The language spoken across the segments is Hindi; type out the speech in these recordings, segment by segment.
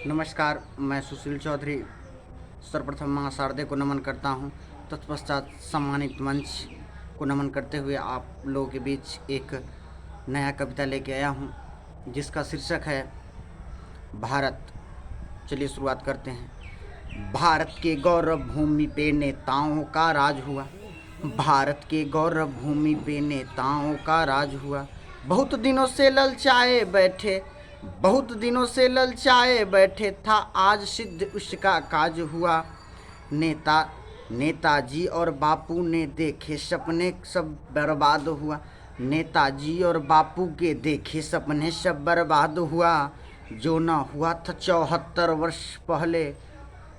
नमस्कार, मैं सुशील चौधरी सर्वप्रथम माँ शारदे को नमन करता हूँ। तत्पश्चात सम्मानित मंच को नमन करते हुए आप लोगों के बीच एक नया कविता लेके आया हूँ जिसका शीर्षक है भारत। चलिए शुरुआत करते हैं। भारत के गौरव भूमि पे नेताओं का राज हुआ। भारत के गौरव भूमि पे नेताओं का राज हुआ। बहुत दिनों से ललचाए बैठे, बहुत दिनों से ललचाए बैठे था, आज सिद्ध उसका काज हुआ। नेताजी और बापू ने देखे सपने सब बर्बाद हुआ। नेताजी और बापू के देखे सपने सब बर्बाद हुआ। जो न हुआ था 74 वर्ष पहले,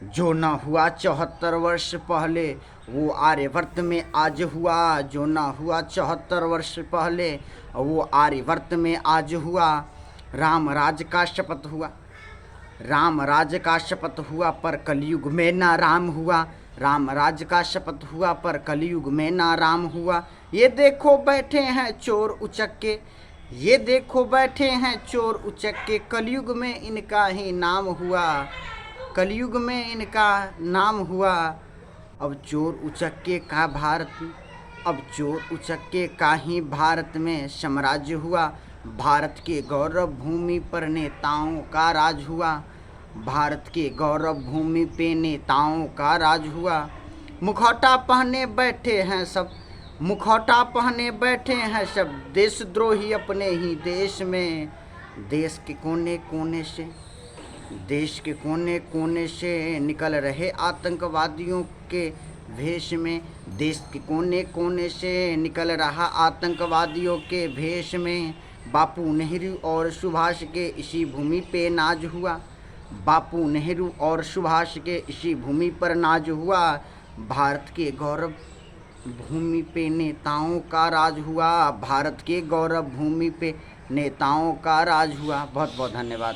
जो न हुआ 74 वर्ष पहले, वो आर्यवर्त में आज हुआ। जो न हुआ 74 वर्ष पहले, वो आर्यवर्त में आज हुआ। राम राज का शपथ हुआ, राम राज का शपथ हुआ, पर कलयुग में ना राम हुआ। राम राज का शपथ हुआ, पर कलयुग में ना राम हुआ। ये देखो बैठे हैं चोर उचक्के, ये देखो बैठे हैं चोर उचक्के, कलयुग में इनका ही नाम हुआ। कलयुग में इनका नाम हुआ। अब चोर उचक्के का भारत, अब चोर उचक्के का ही भारत में साम्राज्य हुआ। भारत के गौरव भूमि पर नेताओं का राज हुआ। भारत के गौरव भूमि पे नेताओं का राज हुआ। मुखौटा पहने बैठे हैं सब, मुखौटा पहने बैठे हैं सब, देशद्रोही अपने ही देश में। देश के कोने कोने से, देश के कोने कोने से निकल रहे आतंकवादियों के भेष में। देश के कोने कोने से निकल रहा आतंकवादियों के भेष में। बापू नेहरू और सुभाष के इसी भूमि पे नाज हुआ। बापू नेहरू और सुभाष के इसी भूमि पर नाज हुआ। भारत के गौरव भूमि पे नेताओं का राज हुआ। भारत के गौरव भूमि पे नेताओं का राज हुआ। बहुत बहुत धन्यवाद।